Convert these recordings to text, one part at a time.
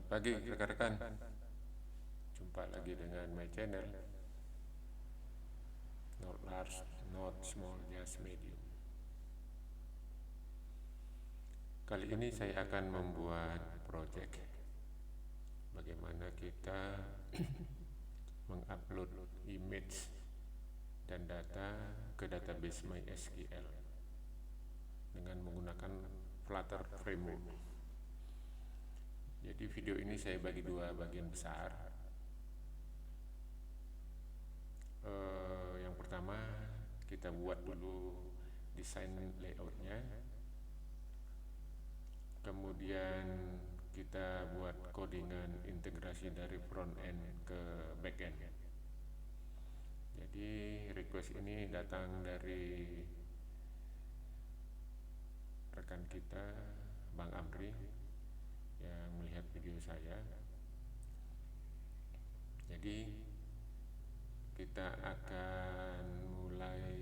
pagi rekan-rekan, jumpa lagi dengan my channel Not Large, Not Small, Just Medium. Kali ini saya akan membuat project bagaimana kita mengupload image dan data ke database MySQL dengan menggunakan Flutter Framework. Jadi video ini saya bagi dua bagian besar. Yang pertama kita buat dulu desain layoutnya, kemudian kita buat codingan integrasi dari front end ke back end. Jadi request ini datang dari rekan kita Bang Amri yang melihat video saya. Jadi kita akan mulai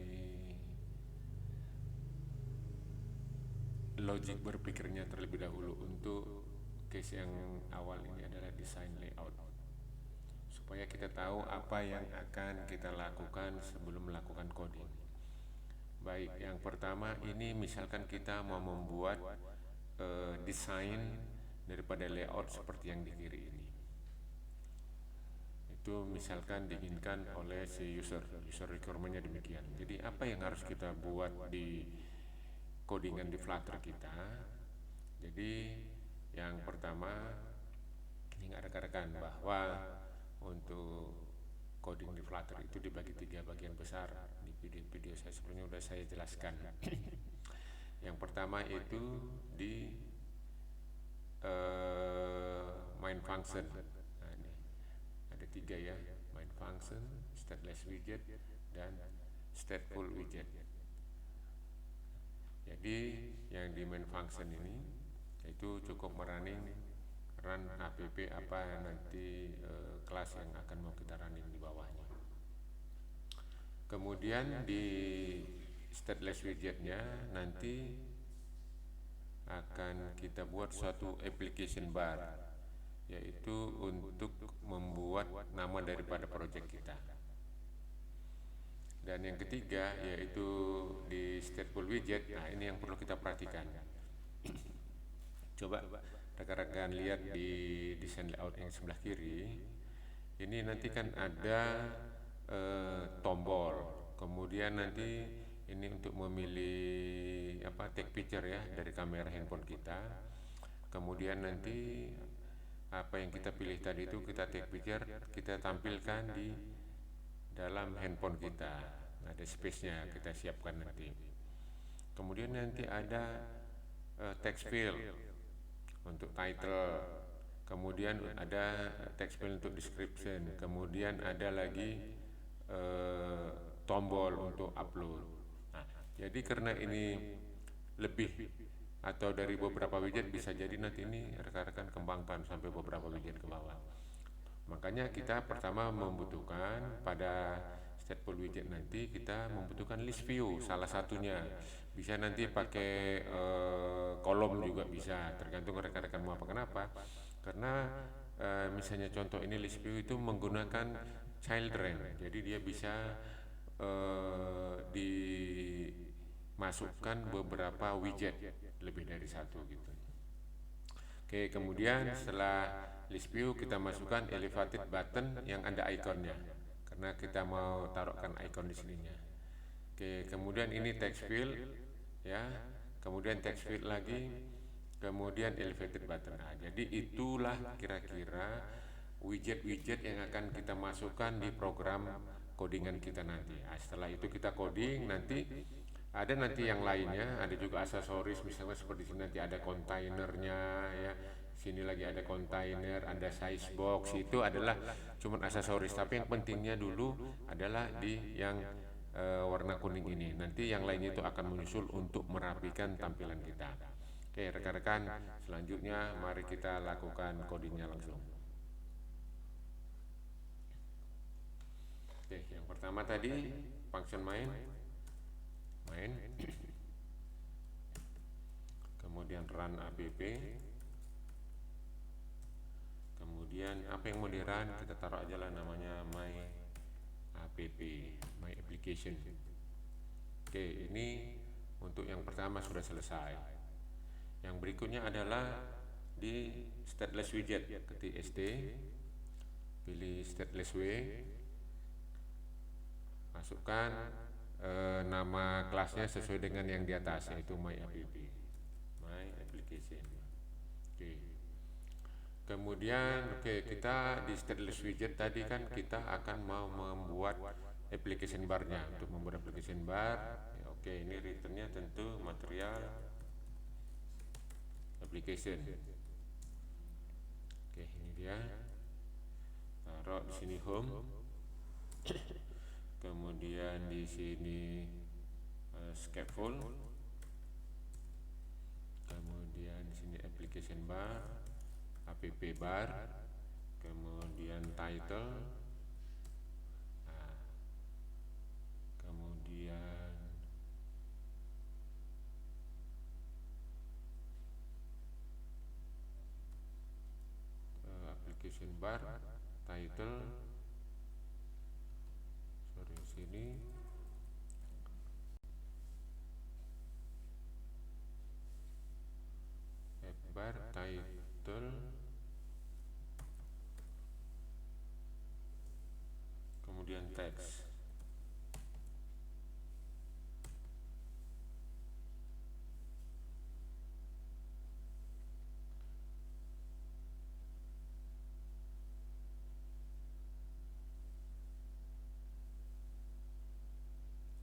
logik berpikirnya terlebih dahulu. Untuk case yang awal ini adalah desain layout, supaya kita tahu apa yang akan kita lakukan sebelum melakukan coding. Baik, yang pertama ini misalkan kita mau membuat desain daripada layout seperti yang di kiri ini. Itu misalkan diinginkan oleh si user requirement-nya demikian. Jadi apa yang harus kita buat di codingan di Flutter kita? Jadi yang pertama, ingat rekan-rekan bahwa untuk coding di Flutter itu dibagi tiga bagian besar. Di video-video saya sebelumnya sudah saya jelaskan. Yang pertama itu di main function. Nah, ini ada tiga ya, main function, stateless widget, dan stateful widget. Jadi yang di main function ini itu cukup merunning run app apa nanti kelas yang akan mau kita running di bawahnya. Kemudian di stateless widgetnya nanti akan kita buat suatu application bar, yaitu untuk membuat nama daripada project kita. Dan yang ketiga yaitu di stateful widget. Nah, ini yang perlu kita perhatikan. Coba rekan-rekan lihat di desain layout yang sebelah kiri. Ini nanti kan ada tombol. Kemudian nanti ini untuk memilih take picture ya dari kamera handphone kita. Kemudian nanti apa yang kita pilih tadi itu kita take picture, kita tampilkan di dalam handphone kita. Ada space-nya kita siapkan nanti. Kemudian nanti ada text field untuk title, kemudian ada text field untuk description, kemudian ada lagi tombol untuk upload. Nah, jadi karena ini lebih atau dari beberapa widget, bisa jadi nanti ini rekan-rekan kembangkan sampai beberapa widget ke bawah. Makanya kita pertama membutuhkan pada stateful widget nanti kita membutuhkan list view salah satunya. Bisa nanti pakai kolom juga bisa, tergantung rekan-rekan mau apa. Kenapa? Karena misalnya contoh ini list view itu menggunakan children, jadi dia bisa dimasukkan beberapa widget, lebih dari satu gitu. Oke, kemudian setelah list view kita masukkan elevated button yang ada ikonnya, karena kita mau taruhkan icon di sininya. Oke, kemudian ini text field ya, kemudian text field lagi, kemudian elevated button. Nah, jadi itulah kira-kira widget-widget yang akan kita masukkan di program codingan kita nanti. Nah, setelah itu kita coding, nanti ada yang lainnya, ada juga aksesoris, misalnya seperti sini nanti ada kontainernya ya. Sini lagi ada kontainer, ada size box, itu adalah cuma aksesoris. Tapi yang pentingnya dulu adalah di yang warna kuning ini. Nanti yang lainnya itu akan menyusul untuk merapikan tampilan kita. Oke rekan-rekan, selanjutnya mari kita lakukan codingnya langsung. Oke, yang pertama tadi function main, kemudian run app, Kemudian apa yang modern kita taruh aja lah namanya my app, my application. Oke, ini untuk yang pertama sudah selesai. Yang berikutnya adalah di stateless widget, ketik st, pilih stateless w, masukkan nama kelasnya sesuai dengan yang di atas, yaitu my app, my application. Oke. Kemudian kita di stateless widget tadi kan kita akan mau membuat application bar-nya. Untuk membuat application bar, ya oke, ini returnnya tentu material application. Oke, ini dia. Taruh di sini home. Kemudian di sini scaffold. Kemudian di sini application bar, app bar, kemudian title, kemudian application bar, title, sini app bar, title, kemudian teks.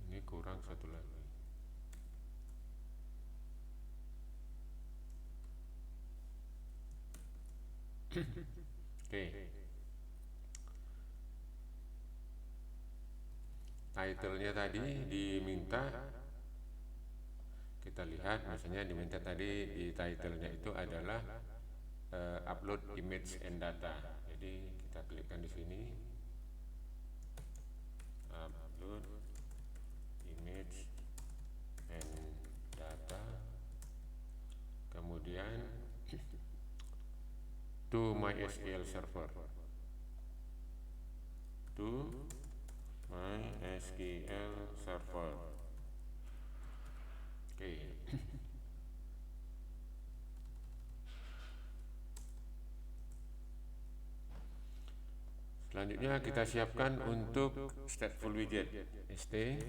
Ini kurang satu lagi. Oke. Title-nya tadi diminta, kita lihat misalnya diminta tadi di title-nya itu adalah upload image and data. Jadi kita klikkan di sini, upload image and data, kemudian to MySQL server, to MySQL server. Oke. Selanjutnya kita siapkan untuk stateful widget, st.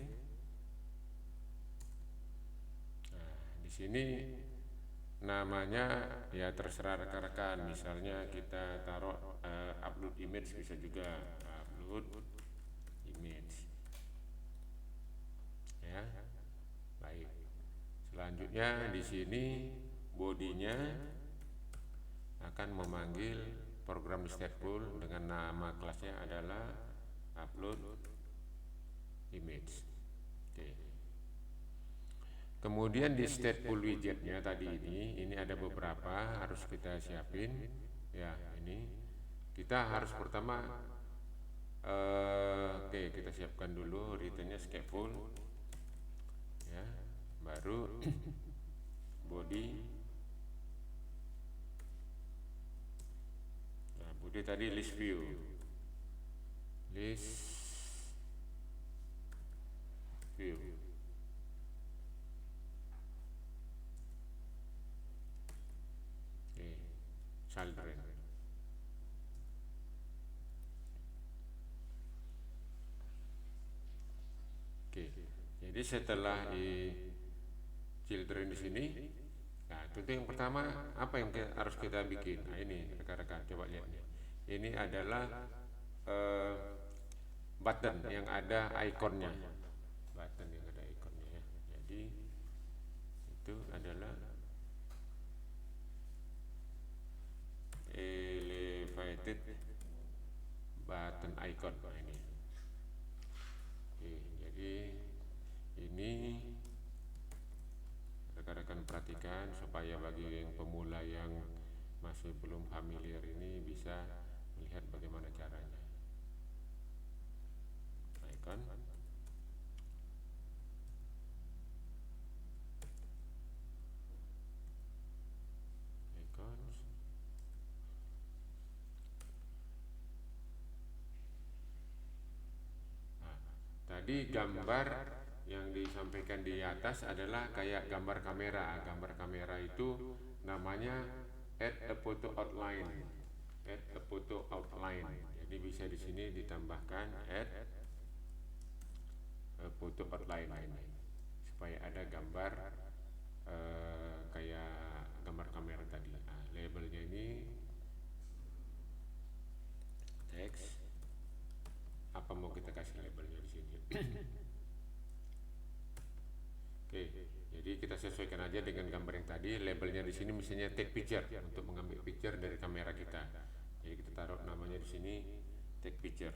Nah, di sini namanya ya terserah rekan-rekan. Misalnya kita taruh upload image, bisa juga upload image. Ya, baik. Selanjutnya di sini bodinya akan memanggil program stateful dengan nama kelasnya adalah upload image. Oke. Kemudian di stateful widgetnya tadi ini ada beberapa harus kita siapin. Ya, ini kita harus pertama kita siapkan dulu returnnya scaffold. Ya, baru body. Nah, body tadi list view. List view. Children. Oke, jadi setelah children di sini, nah itu yang pertama apa yang harus kita bikin. Nah ini rekan-rekan coba lihat nih. Ini adalah button yang ada ikonnya, button yang ada ikonnya ya. Jadi itu adalah elevated button icon. Nah, ini. Oke, jadi ini rekan-rekan perhatikan supaya bagi yang pemula yang masih belum familiar ini bisa melihat bagaimana caranya. Icon. Tadi gambar yang disampaikan di atas adalah kayak gambar kamera. Gambar kamera itu namanya add a photo outline. Add a photo outline. Jadi bisa di sini ditambahkan add a photo outline ini supaya ada gambar kayak gambar kamera tadi. Nah, labelnya ini teks. Apa mau kita kasih labelnya di sini? Oke, jadi kita sesuaikan aja dengan gambar yang tadi. Labelnya di sini misalnya take picture untuk mengambil picture dari kamera kita. Jadi kita taruh namanya di sini take picture.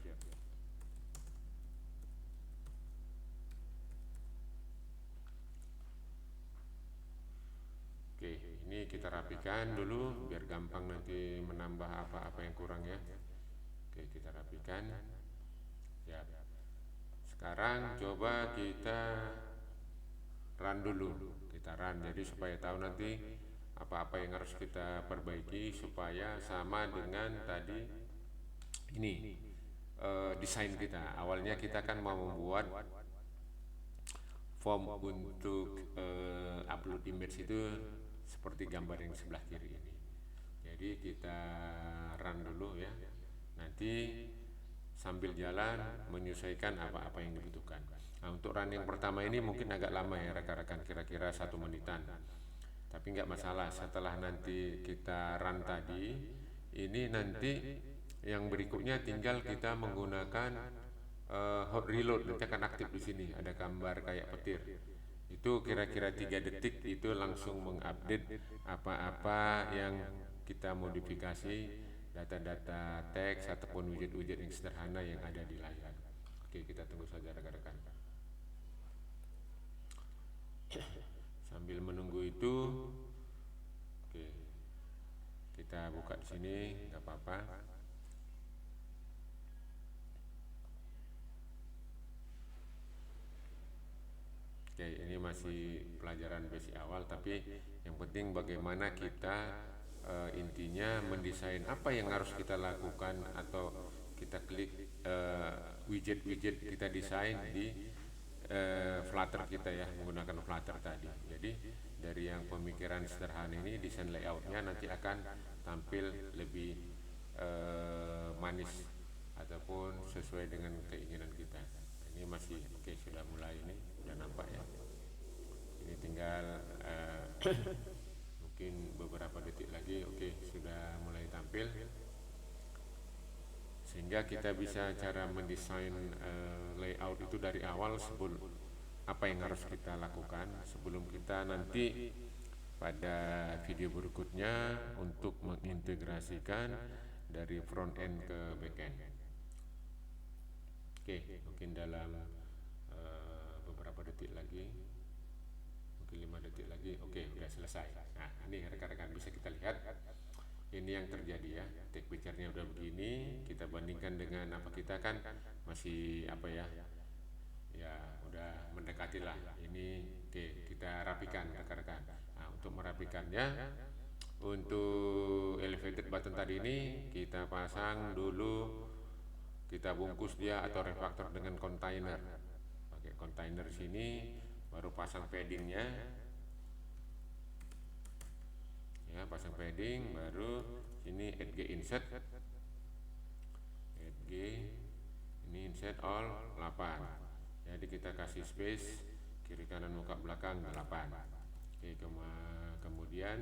Oke, ini kita rapikan dulu biar gampang nanti menambah apa-apa yang kurang ya. Oke, kita rapikan. Ya. Sekarang coba kita run dulu. Kita run jadi supaya tahu nanti apa-apa yang harus kita perbaiki supaya sama dengan tadi ini desain kita. Awalnya kita kan mau membuat form untuk upload image itu seperti gambar yang sebelah kiri ini. Jadi kita run dulu ya. Nanti sambil jalan menyesuaikan apa-apa yang dibutuhkan. Nah, untuk run yang pertama ini mungkin agak lama ya rekan-rekan, kira-kira 1 menitan. Tapi nggak masalah, setelah nanti kita run tadi, ini nanti yang berikutnya tinggal kita menggunakan hot reload. Nanti akan aktif di sini, ada gambar kayak petir. Itu kira-kira 3 detik itu langsung mengupdate apa-apa yang kita modifikasi, data-data teks ataupun widget-widget yang sederhana yang ada di layar. Oke, kita tunggu saja rekan-rekan. Sambil menunggu itu, oke, kita buka di sini, nggak apa-apa. Oke, ini masih pelajaran basic awal, tapi yang penting bagaimana kita intinya mendesain apa yang harus kita lakukan atau kita klik widget-widget kita desain di Flutter kita ya, menggunakan Flutter tadi. Jadi dari yang pemikiran sederhana ini, desain layoutnya nanti akan tampil lebih manis ataupun sesuai dengan keinginan kita. Ini masih oke, sudah mulai ini, sudah nampak ya. Ini tinggal mungkin beberapa detik lagi, oke, sudah mulai tampil. Sehingga kita bisa cara mendesain layout itu dari awal, sebelum apa yang harus kita lakukan sebelum kita nanti pada video berikutnya untuk mengintegrasikan dari front end ke back end. Oke, mungkin dalam beberapa detik lagi, mungkin 5 detik lagi, oke, udah selesai. Nah, ini rekan-rekan bisa kita lihat, ini yang terjadi ya, take picture-nya udah begini, kita bandingkan dengan apa kita kan masih apa ya, ya udah mendekati lah. Ini oke, kita rapikan rekan-rekan. Nah, untuk merapikannya, untuk elevated button tadi ini kita pasang dulu, kita bungkus dia atau refactor dengan container. Pakai container sini, baru pasang paddingnya. Ya, pasang padding, baru sini add G insert. Add G, ini insert all 8. Jadi kita kasih space kiri kanan muka belakang 8. Oke, kemudian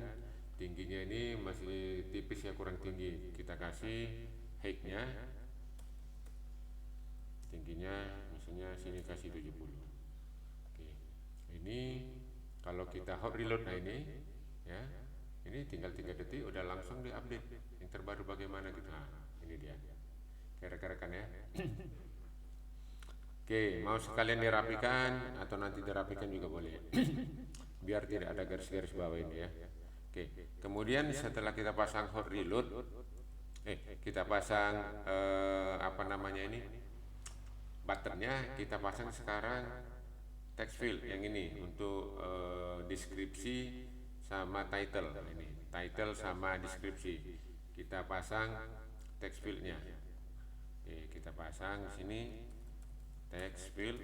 tingginya ini masih tipis ya, kurang tinggi. Kita kasih height-nya, tingginya misalnya sini kasih 70. Oke, ini kalau kita hot reload, nah ini ya, ini tinggal 3 detik udah langsung diupdate yang terbaru bagaimana gitu. Nah, ini dia. Oke, rekan-rekan ya. Oke, mau sekalian dirapikan atau nanti dirapikan juga boleh. Biar tidak ada garis-garis bawah ini ya. Oke, kemudian setelah kita pasang hot reload, kita pasang apa namanya ini, buttonnya kita pasang sekarang text field yang ini untuk deskripsi sama title. Ini title sama deskripsi kita pasang text fieldnya. Oke, kita pasang di sini. text field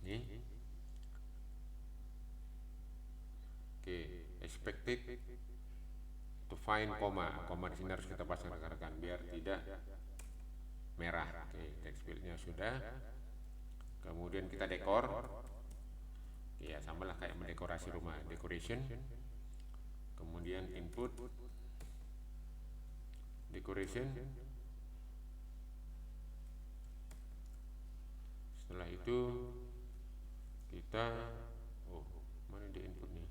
ini. Oke, expected to find koma di sini harus kita pasang rekan-rekan biar tidak merah. Oke, text fieldnya sudah. Kemudian kita dekor. Ya sama lah kayak mendekorasi rumah, decoration. Kemudian input decoration. Setelah itu kita mana di input nih,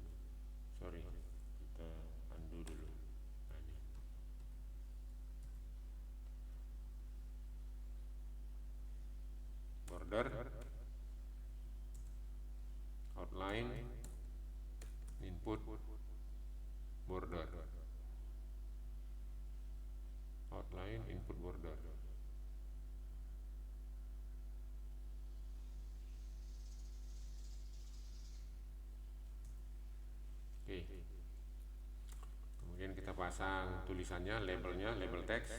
sorry, kita undo dulu. Nah, ini. Border, outline, input, border, outline, input, border. Oke. Kemudian kita pasang tulisannya, labelnya, label text.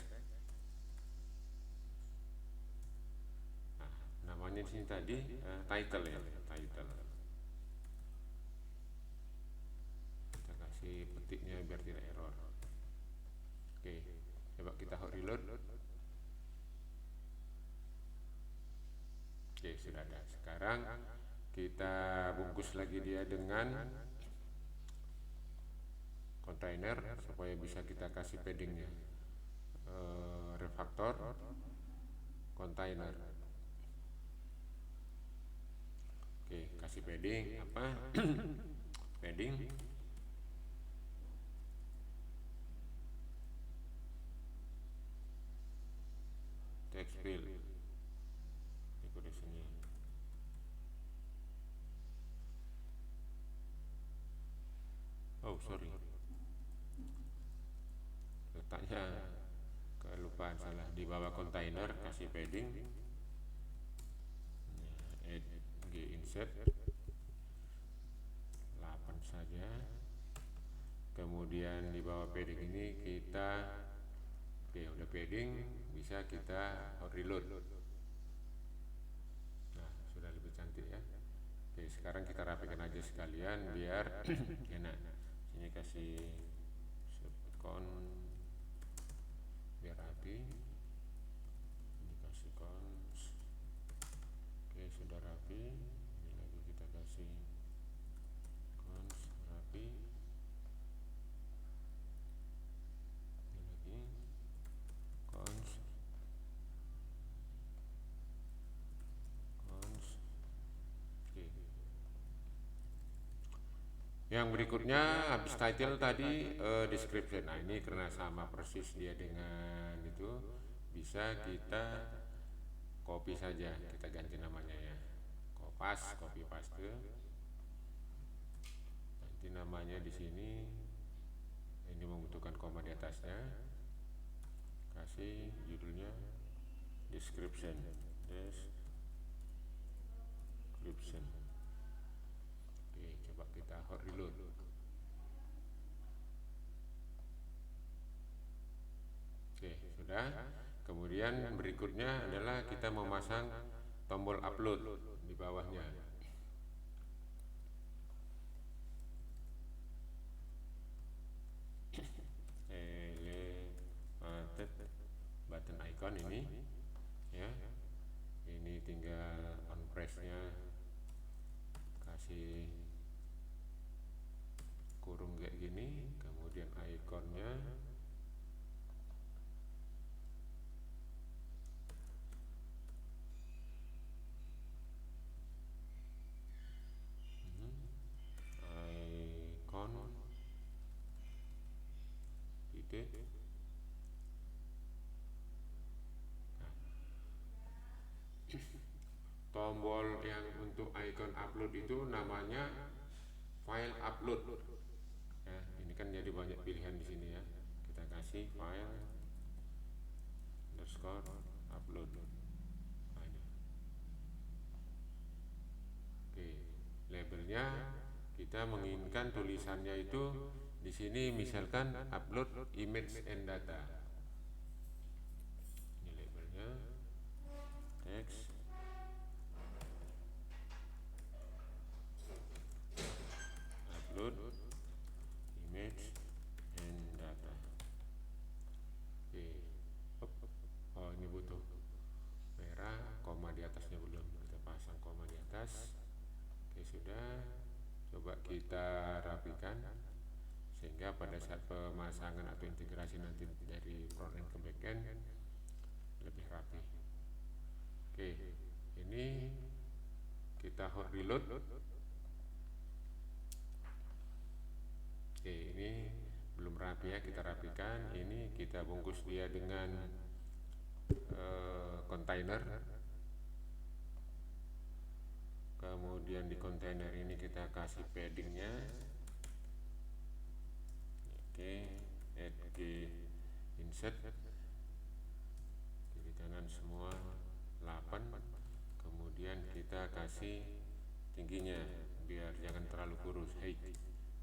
Nah, namanya di sini tadi title ya, title. Kita kasih petiknya biar tidak error. Oke, coba kita hot reload. Oke, sudah ada. Sekarang kita bungkus lagi dia dengan kontainer supaya bisa kita kasih paddingnya. Refactor kontainer. Oke, kasih padding apa? Padding text field decorationnya. Oh sorry, letaknya kelupaan, salah. Di bawah kontainer kasih padding, add g insert 8 saja. Kemudian di bawah padding ini kita udah padding, bisa kita hot reload. Nah sudah lebih cantik ya. Oke, sekarang kita rapikan aja sekalian biar enak. Sini kasih subcon biar rapi. Ini kasih cons. Oke, sudah rapi. Ini lagi kita kasih cons rapi. Ini lagi cons. Oke. Yang berikutnya habis title tadi description. Nah ini karena sama persis dia dengan itu, bisa kita copy saja, kita ganti namanya ya, copy paste. Nanti namanya di sini, ini membutuhkan koma di atasnya, kasih judulnya description. Oke, coba kita hot reload. Oke, sudah. Kemudian berikutnya adalah kita memasang tombol upload di bawahnya. Elevated button icon ini ya. Ini tinggal on press-nya kasih kurung kayak gini, kemudian ikonnya icon titik. Tombol yang untuk icon upload itu namanya file upload. Ya, ini kan jadi banyak pilihan di sini ya. Kita kasih file underscore upload. Nah, ini. Oke, labelnya kita menginginkan tulisannya itu di sini misalkan upload image and data. Ini labelnya. Coba kita rapikan sehingga pada saat pemasangan atau integrasi nanti dari front end ke back end lebih rapi. Oke, ini kita hot reload. Oke, ini belum rapi ya, kita rapikan. Ini kita bungkus dia dengan kontainer. Kemudian di kontainer ini kita kasih paddingnya. Oke, add G insert kiri kanan semua 8. Kemudian kita kasih tingginya biar jangan terlalu kurus, height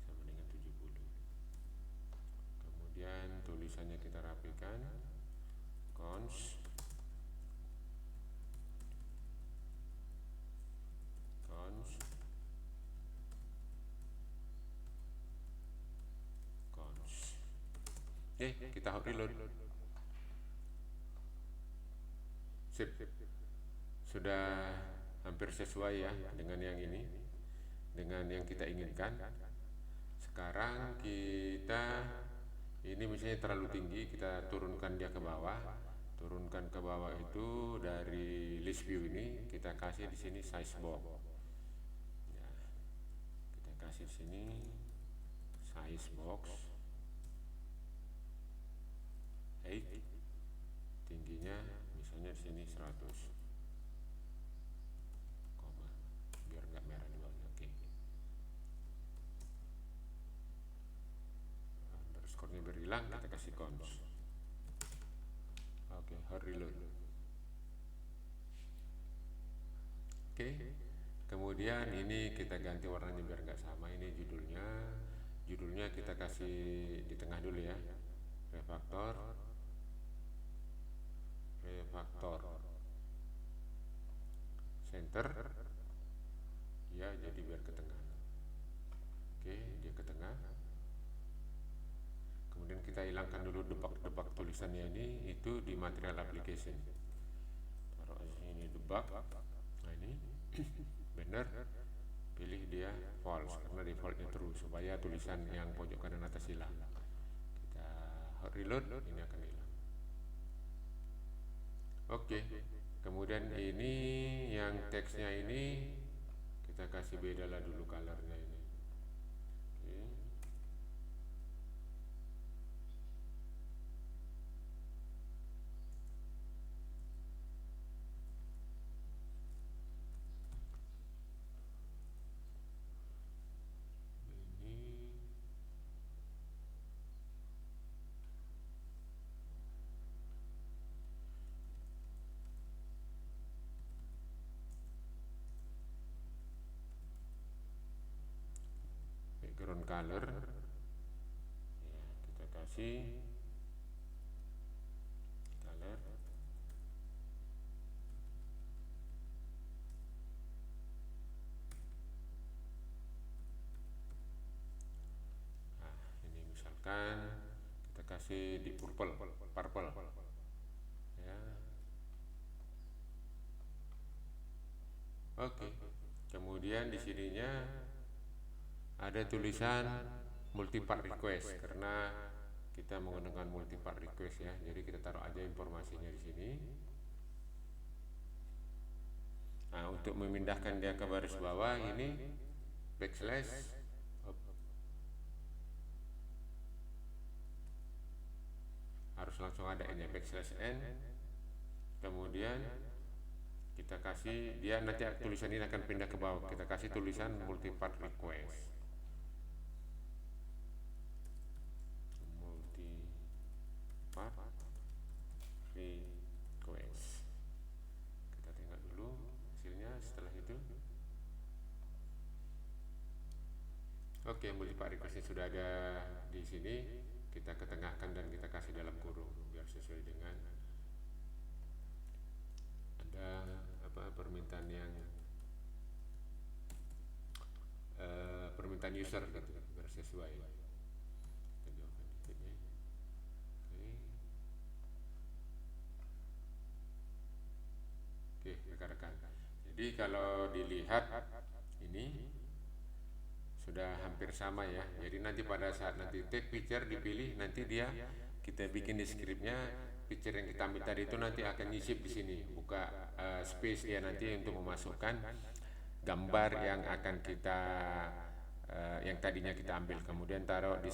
sama dengan 70. Kemudian tulisannya kita rapikan, cons kita hot reload. Sip, sudah hampir sesuai ya dengan yang ini, dengan yang kita inginkan. Sekarang kita ini misalnya terlalu tinggi, kita turunkan dia ke bawah. Turunkan ke bawah itu dari list view ini kita kasih di sini size box. Ya, kita kasih sini size box. Height tingginya misalnya di sini 100, biar nggak merah di bawahnya. Oke. Underscore-nya berhilang, kita kasih cons. Oke, hot reload. Oke. Kemudian ini kita ganti warnanya biar nggak sama. Ini judulnya kita kasih di tengah dulu ya. Refactor center ya, jadi biar ke tengah. Oke, dia ke tengah. Kemudian kita hilangkan dulu debug tulisannya ini, itu di material application. Taruh ini debug. Nah ini benar, pilih dia false karena defaultnya true supaya tulisan yang pojok kanan atas hilang. Kita hot reload, ini akan hilang. Oke, kemudian ini yang teksnya ini kita kasih beda lah dulu colornya ini. Oke. Background color ya, kita kasih color. Nah ini misalkan kita kasih di purple ya. Oke, kemudian di sininya ada tulisan multi-part request karena kita menggunakan multi-part request ya. Jadi kita taruh aja informasinya di sini. Nah, untuk memindahkan dia ke baris bawah ini backslash harus langsung ada ini backslash n. Kemudian kita kasih dia, nanti tulisan ini akan pindah ke bawah. Kita kasih tulisan multi-part request. Request. Kita tengok dulu hasilnya setelah itu. Oke, multi-part requestnya sudah ada di sini. Kita ketengahkan dan kita kasih dalam kurung biar sesuai dengan ada permintaan yang permintaan user gitu, biar sesuai. Oke, rekan-rekan. Jadi kalau dilihat ini hampir sama ya. Jadi nanti pada saat nanti take picture dipilih, nanti dia kita bikin di scriptnya, picture yang kita ambil tadi itu nanti akan nyisip di sini, buka space dia nanti untuk memasukkan gambar yang akan kita yang tadinya kita ambil, kemudian taruh di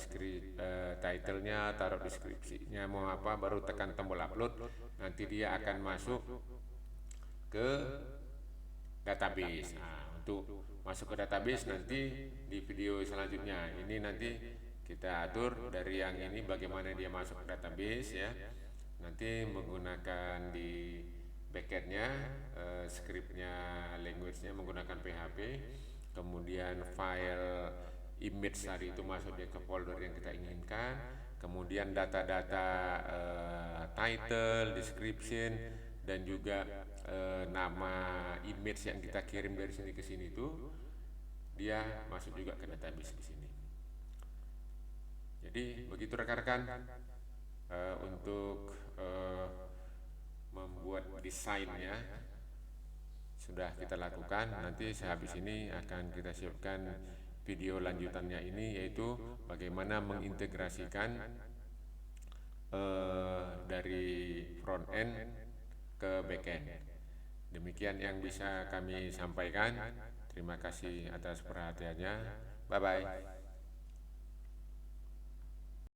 title-nya, taruh deskripsinya mau apa, baru tekan tombol upload, nanti dia akan masuk ke database. Nah, untuk masuk ke database nanti di video selanjutnya ini nanti kita atur dari yang ini bagaimana dia masuk ke database ya. Nanti menggunakan di backendnya, scriptnya, language-nya menggunakan PHP, kemudian file image tadi itu masuknya ke folder yang kita inginkan, kemudian data-data title, description, dan juga nama image yang kita kirim dari sini ke sini itu dia masuk juga ke database di sini. Jadi begitu rekan-rekan untuk membuat desainnya sudah kita lakukan. Nanti sehabis ini akan kita siapkan video lanjutannya ini, yaitu bagaimana mengintegrasikan dari front end ke back end. Demikian yang bisa kami sampaikan. Terima kasih atas perhatiannya. Bye bye.